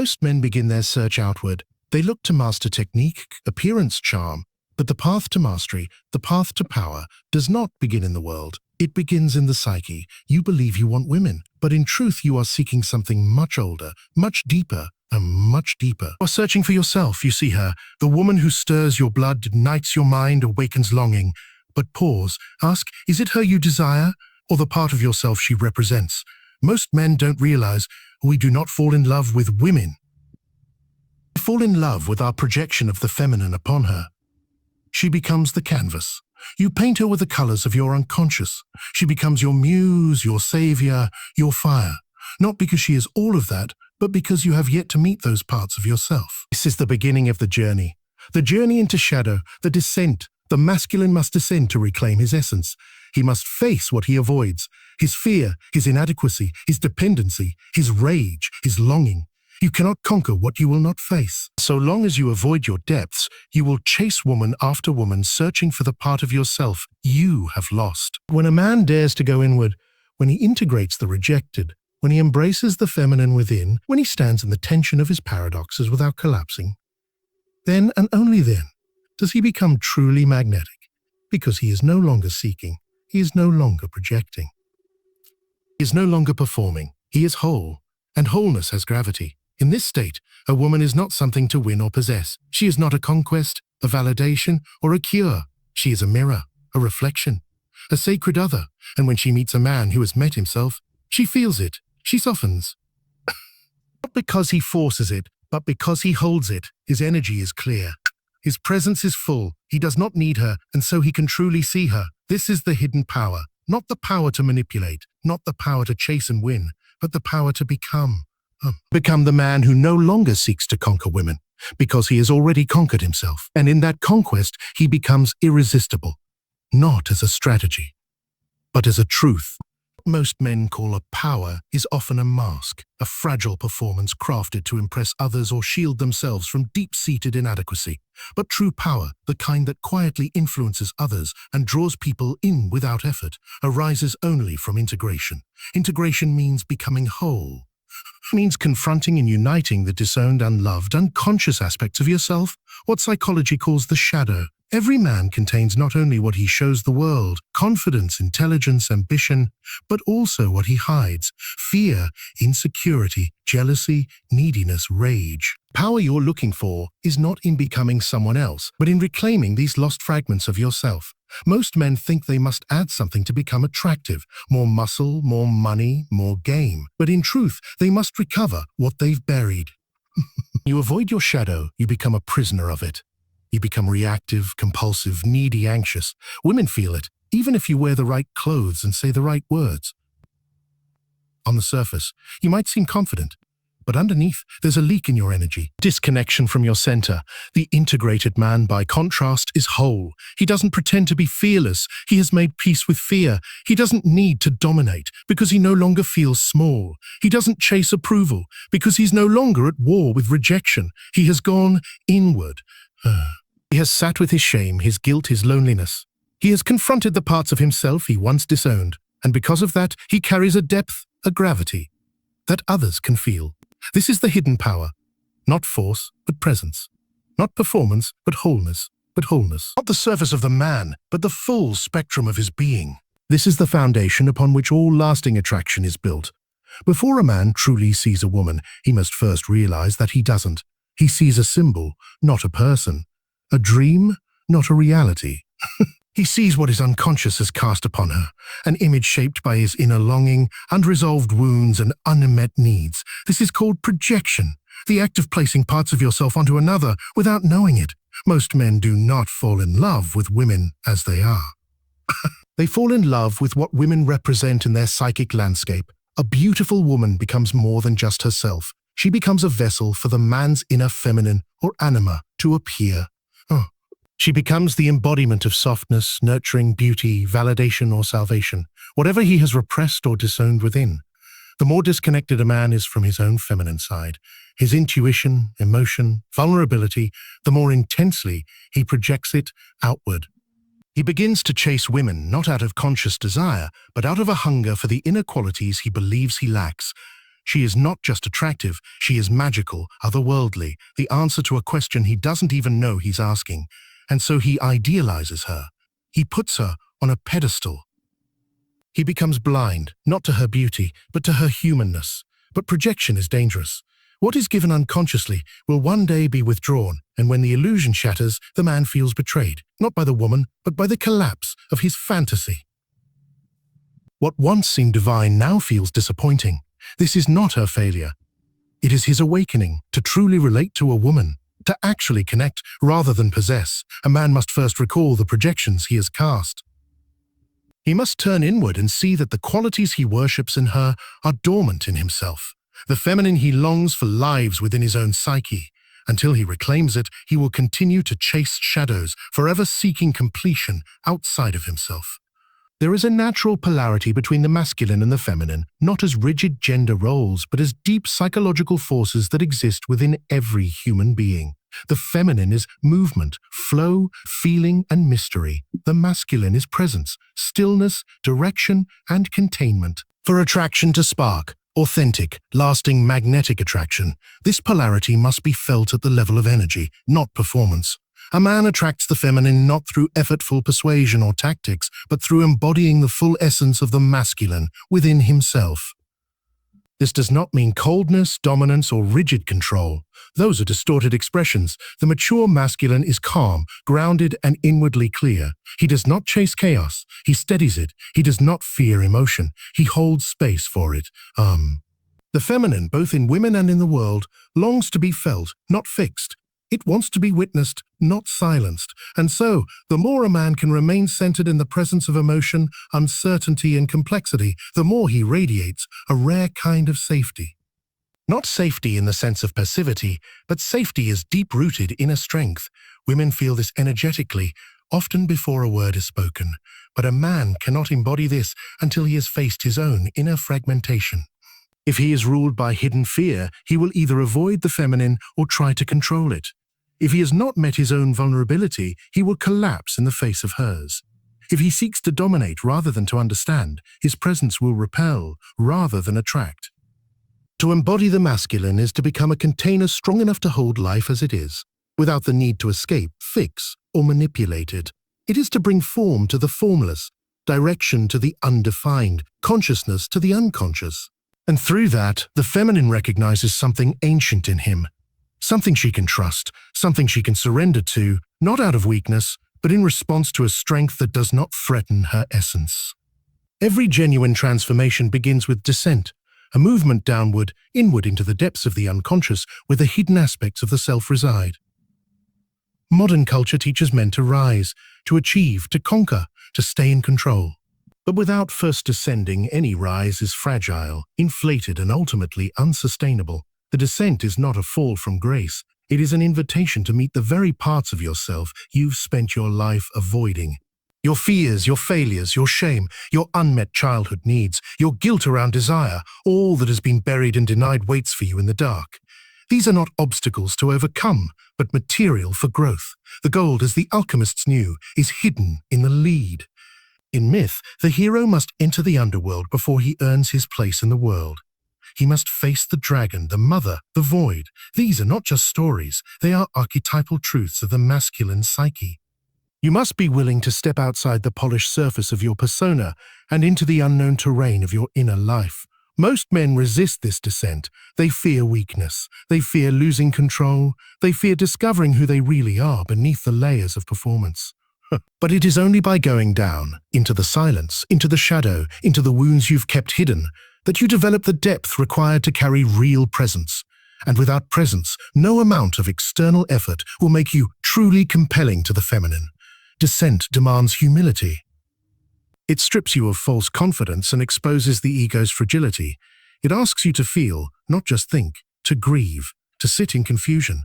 Most men begin their search outward. They look to master technique, appearance, charm. But the path to mastery, the path to power, does not begin in the world. It begins in the psyche. You believe you want women, but in truth you are seeking something much older, much deeper, and much deeper. You are searching for yourself, you see her, the woman who stirs your blood, ignites your mind, awakens longing. But pause, ask, is it her you desire, or the part of yourself she represents? Most men don't realize we do not fall in love with women. We fall in love with our projection of the feminine upon her. She becomes the canvas. You paint her with the colors of your unconscious. She becomes your muse, your savior, your fire. Not because she is all of that, but because you have yet to meet those parts of yourself. This is the beginning of the journey into shadow, the descent. The masculine must descend to reclaim his essence. He must face what he avoids, his fear, his inadequacy, his dependency, his rage, his longing. You cannot conquer what you will not face. So long as you avoid your depths, you will chase woman after woman, searching for the part of yourself you have lost. When a man dares to go inward, when he integrates the rejected, when he embraces the feminine within, when he stands in the tension of his paradoxes without collapsing, then and only then does he become truly magnetic, because he is no longer seeking, he is no longer projecting. He is no longer performing, he is whole, and wholeness has gravity. In this state, a woman is not something to win or possess. She is not a conquest, a validation, or a cure. She is a mirror, a reflection, a sacred other, and when she meets a man who has met himself, she feels it, she softens. Not because he forces it, but because he holds it. His energy is clear. His presence is full. He does not need her, and so he can truly see her. This is the hidden power, not the power to manipulate, not the power to chase and win, but the power to become. Become the man who no longer seeks to conquer women, because he has already conquered himself. And in that conquest, he becomes irresistible, not as a strategy, but as a truth. What most men call a power is often a mask, a fragile performance crafted to impress others or shield themselves from deep-seated inadequacy. But true power, the kind that quietly influences others and draws people in without effort, arises only from integration. Integration means becoming whole. Means confronting and uniting the disowned, unloved, unconscious aspects of yourself, what psychology calls the shadow. Every man contains not only what he shows the world, confidence, intelligence, ambition, but also what he hides, fear, insecurity, jealousy, neediness, rage. Power you're looking for is not in becoming someone else, but in reclaiming these lost fragments of yourself. Most men think they must add something to become attractive, more muscle, more money, more game. But in truth, they must recover what they've buried. You avoid your shadow, you become a prisoner of it. You become reactive, compulsive, needy, anxious. Women feel it, even if you wear the right clothes and say the right words. On the surface, you might seem confident, but underneath, there's a leak in your energy. Disconnection from your center. The integrated man, by contrast, is whole. He doesn't pretend to be fearless. He has made peace with fear. He doesn't need to dominate because he no longer feels small. He doesn't chase approval because he's no longer at war with rejection. He has gone inward. He has sat with his shame, his guilt, his loneliness. He has confronted the parts of himself he once disowned, and because of that, he carries a depth, a gravity, that others can feel. This is the hidden power. Not force, but presence. Not performance, but wholeness. Not the surface of the man, but the full spectrum of his being. This is the foundation upon which all lasting attraction is built. Before a man truly sees a woman, he must first realize that he doesn't. He sees a symbol, not a person. A dream, not a reality. He sees what his unconscious has cast upon her, an image shaped by his inner longing, unresolved wounds, and unmet needs. This is called projection, the act of placing parts of yourself onto another without knowing it. Most men do not fall in love with women as they are. They fall in love with what women represent in their psychic landscape. A beautiful woman becomes more than just herself. She becomes a vessel for the man's inner feminine, or anima, to appear. She becomes the embodiment of softness, nurturing, beauty, validation, or salvation, whatever he has repressed or disowned within. The more disconnected a man is from his own feminine side, his intuition, emotion, vulnerability, the more intensely he projects it outward. He begins to chase women not out of conscious desire, but out of a hunger for the inner qualities he believes he lacks. She is not just attractive, she is magical, otherworldly, the answer to a question he doesn't even know he's asking. And so he idealizes her. He puts her on a pedestal. He becomes blind, not to her beauty, but to her humanness. But projection is dangerous. What is given unconsciously will one day be withdrawn, and when the illusion shatters, the man feels betrayed, not by the woman, but by the collapse of his fantasy. What once seemed divine now feels disappointing. This is not her failure. It is his awakening to truly relate to a woman, to actually connect rather than possess. A man must first recall the projections he has cast. He must turn inward and see that the qualities he worships in her are dormant in himself. The feminine he longs for lives within his own psyche. Until he reclaims it, he will continue to chase shadows, forever seeking completion outside of himself. There is a natural polarity between the masculine and the feminine, not as rigid gender roles, but as deep psychological forces that exist within every human being. The feminine is movement, flow, feeling, and mystery. The masculine is presence, stillness, direction, and containment. For attraction to spark, authentic, lasting magnetic attraction, this polarity must be felt at the level of energy, not performance. A man attracts the feminine not through effortful persuasion or tactics, but through embodying the full essence of the masculine within himself. This does not mean coldness, dominance, or rigid control. Those are distorted expressions. The mature masculine is calm, grounded, and inwardly clear. He does not chase chaos. He steadies it. He does not fear emotion. He holds space for it. The feminine, both in women and in the world, longs to be felt, not fixed. It wants to be witnessed, not silenced. And so, the more a man can remain centered in the presence of emotion, uncertainty, and complexity, the more he radiates a rare kind of safety. Not safety in the sense of passivity, but safety is deep-rooted inner strength. Women feel this energetically, often before a word is spoken. But a man cannot embody this until he has faced his own inner fragmentation. If he is ruled by hidden fear, he will either avoid the feminine or try to control it. If he has not met his own vulnerability, he will collapse in the face of hers. If he seeks to dominate rather than to understand, his presence will repel rather than attract. To embody the masculine is to become a container strong enough to hold life as it is, without the need to escape, fix, or manipulate it. It is to bring form to the formless, direction to the undefined, consciousness to the unconscious. And through that, the feminine recognizes something ancient in him, something she can trust, something she can surrender to, not out of weakness, but in response to a strength that does not threaten her essence. Every genuine transformation begins with descent, a movement downward, inward into the depths of the unconscious where the hidden aspects of the self reside. Modern culture teaches men to rise, to achieve, to conquer, to stay in control. But without first descending, any rise is fragile, inflated, and ultimately unsustainable. The descent is not a fall from grace. It is an invitation to meet the very parts of yourself you've spent your life avoiding. Your fears, your failures, your shame, your unmet childhood needs, your guilt around desire, all that has been buried and denied waits for you in the dark. These are not obstacles to overcome, but material for growth. The gold, as the alchemists knew, is hidden in the lead. In myth, the hero must enter the underworld before he earns his place in the world. He must face the dragon, the mother, the void. These are not just stories, they are archetypal truths of the masculine psyche. You must be willing to step outside the polished surface of your persona and into the unknown terrain of your inner life. Most men resist this descent. They fear weakness. They fear losing control. They fear discovering who they really are beneath the layers of performance. But it is only by going down, into the silence, into the shadow, into the wounds you've kept hidden, that you develop the depth required to carry real presence. And without presence, no amount of external effort will make you truly compelling to the feminine. Descent demands humility. It strips you of false confidence and exposes the ego's fragility. It asks you to feel, not just think, to grieve, to sit in confusion,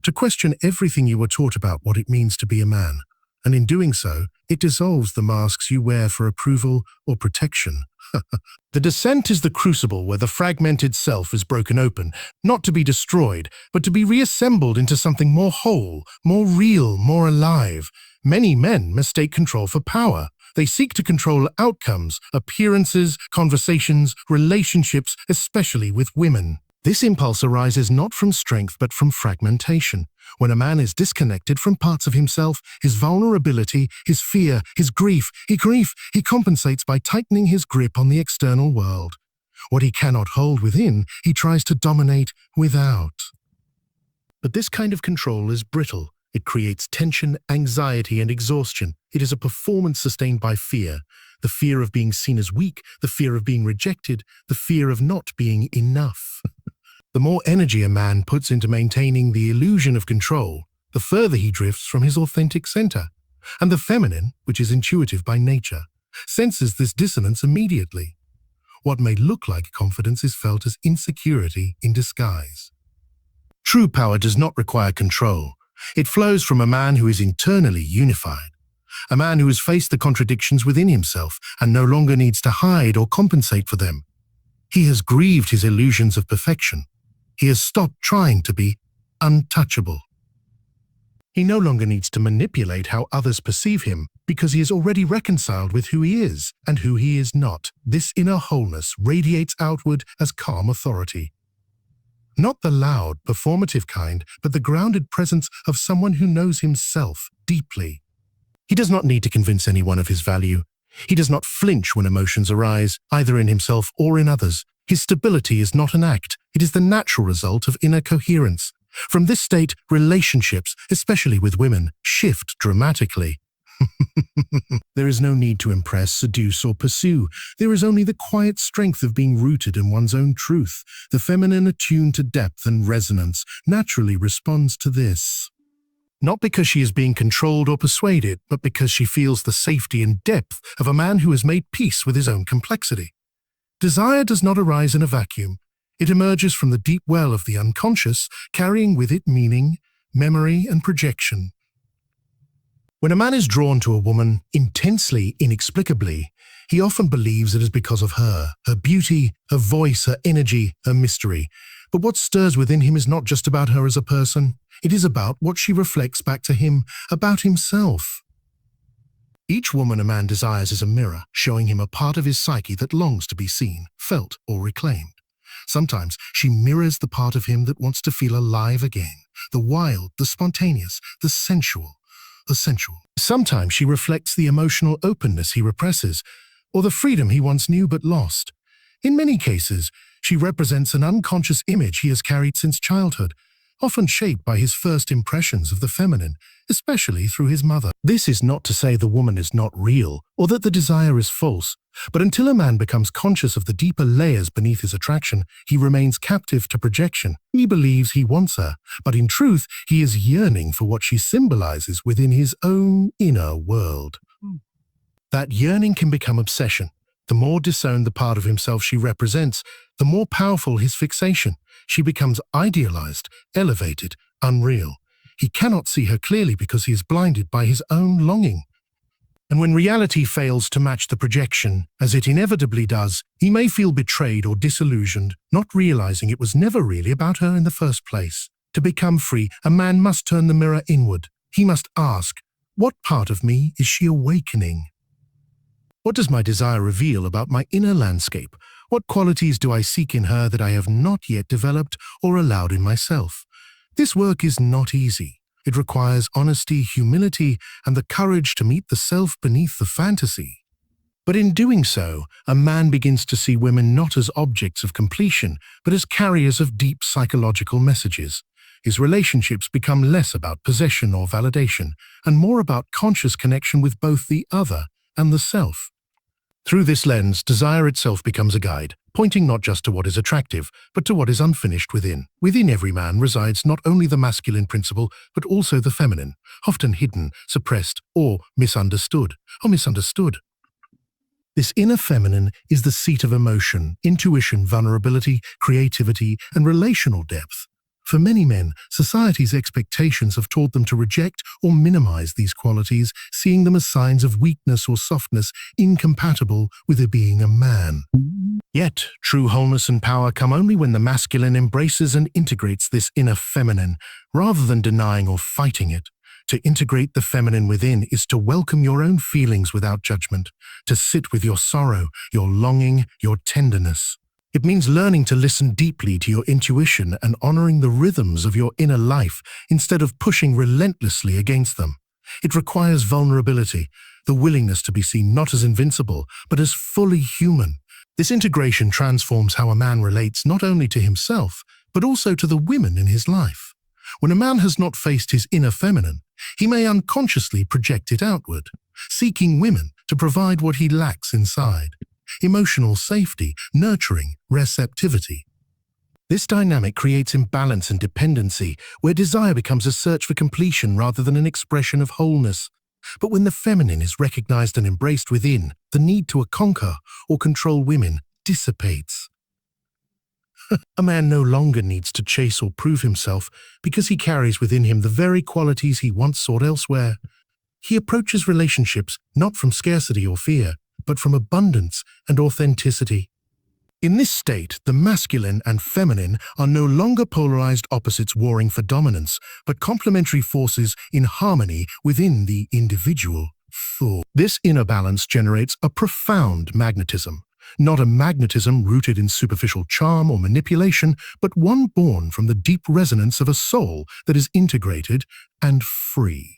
to question everything you were taught about what it means to be a man. And in doing so, it dissolves the masks you wear for approval or protection. The descent is the crucible where the fragmented self is broken open, not to be destroyed, but to be reassembled into something more whole, more real, more alive. Many men mistake control for power. They seek to control outcomes, appearances, conversations, relationships, especially with women. This impulse arises not from strength but from fragmentation. When a man is disconnected from parts of himself, his vulnerability, his fear, his grief, he compensates by tightening his grip on the external world. What he cannot hold within, he tries to dominate without. But this kind of control is brittle. It creates tension, anxiety, and exhaustion. It is a performance sustained by fear. The fear of being seen as weak, the fear of being rejected, the fear of not being enough. The more energy a man puts into maintaining the illusion of control, the further he drifts from his authentic center. And the feminine, which is intuitive by nature, senses this dissonance immediately. What may look like confidence is felt as insecurity in disguise. True power does not require control. It flows from a man who is internally unified, a man who has faced the contradictions within himself and no longer needs to hide or compensate for them. He has grieved his illusions of perfection. He has stopped trying to be untouchable. He no longer needs to manipulate how others perceive him because he is already reconciled with who he is and who he is not. This inner wholeness radiates outward as calm authority. Not the loud, performative kind, but the grounded presence of someone who knows himself deeply. He does not need to convince anyone of his value. He does not flinch when emotions arise, either in himself or in others. His stability is not an act. It is the natural result of inner coherence. From this state, relationships, especially with women, shift dramatically. There is no need to impress, seduce, or pursue. There is only the quiet strength of being rooted in one's own truth. The feminine, attuned to depth and resonance, naturally responds to this. Not because she is being controlled or persuaded, but because she feels the safety and depth of a man who has made peace with his own complexity. Desire does not arise in a vacuum. It emerges from the deep well of the unconscious, carrying with it meaning, memory, and projection. When a man is drawn to a woman intensely, inexplicably, he often believes it is because of her beauty, her voice, her energy, her mystery. But what stirs within him is not just about her as a person. It is about what she reflects back to him, about himself. Each woman a man desires is a mirror, showing him a part of his psyche that longs to be seen, felt, or reclaimed. Sometimes she mirrors the part of him that wants to feel alive again, the wild, the spontaneous, the sensual. Sometimes she reflects the emotional openness he represses, or the freedom he once knew but lost. In many cases, she represents an unconscious image he has carried since childhood, often shaped by his first impressions of the feminine, especially through his mother. This is not to say the woman is not real, or that the desire is false, but until a man becomes conscious of the deeper layers beneath his attraction, he remains captive to projection. He believes he wants her, but in truth, he is yearning for what she symbolizes within his own inner world. That yearning can become obsession. The more disowned the part of himself she represents, the more powerful his fixation. She becomes idealized, elevated, unreal. He cannot see her clearly because he is blinded by his own longing. And when reality fails to match the projection, as it inevitably does, he may feel betrayed or disillusioned, not realizing it was never really about her in the first place. To become free, a man must turn the mirror inward. He must ask, what part of me is she awakening? What does my desire reveal about my inner landscape? What qualities do I seek in her that I have not yet developed or allowed in myself? This work is not easy. It requires honesty, humility, and the courage to meet the self beneath the fantasy. But in doing so, a man begins to see women not as objects of completion, but as carriers of deep psychological messages. His relationships become less about possession or validation, and more about conscious connection with both the other and the self. Through this lens, desire itself becomes a guide, pointing not just to what is attractive, but to what is unfinished within. Within every man resides not only the masculine principle, but also the feminine, often hidden, suppressed, or misunderstood. This inner feminine is the seat of emotion, intuition, vulnerability, creativity, and relational depth. For many men, society's expectations have taught them to reject or minimize these qualities, seeing them as signs of weakness or softness incompatible with being a man. Yet, true wholeness and power come only when the masculine embraces and integrates this inner feminine, rather than denying or fighting it. To integrate the feminine within is to welcome your own feelings without judgment, to sit with your sorrow, your longing, your tenderness. It means learning to listen deeply to your intuition and honoring the rhythms of your inner life instead of pushing relentlessly against them. It requires vulnerability, the willingness to be seen not as invincible, but as fully human. This integration transforms how a man relates not only to himself, but also to the women in his life. When a man has not faced his inner feminine, he may unconsciously project it outward, seeking women to provide what he lacks inside: emotional safety, nurturing, receptivity. This dynamic creates imbalance and dependency, where desire becomes a search for completion rather than an expression of wholeness. But when the feminine is recognized and embraced within, the need to conquer or control women dissipates. A man no longer needs to chase or prove himself because he carries within him the very qualities he once sought elsewhere. He approaches relationships not from scarcity or fear, but from abundance and authenticity. In this state, the masculine and feminine are no longer polarized opposites warring for dominance, but complementary forces in harmony within the individual thought. This inner balance generates a profound magnetism, not a magnetism rooted in superficial charm or manipulation, but one born from the deep resonance of a soul that is integrated and free.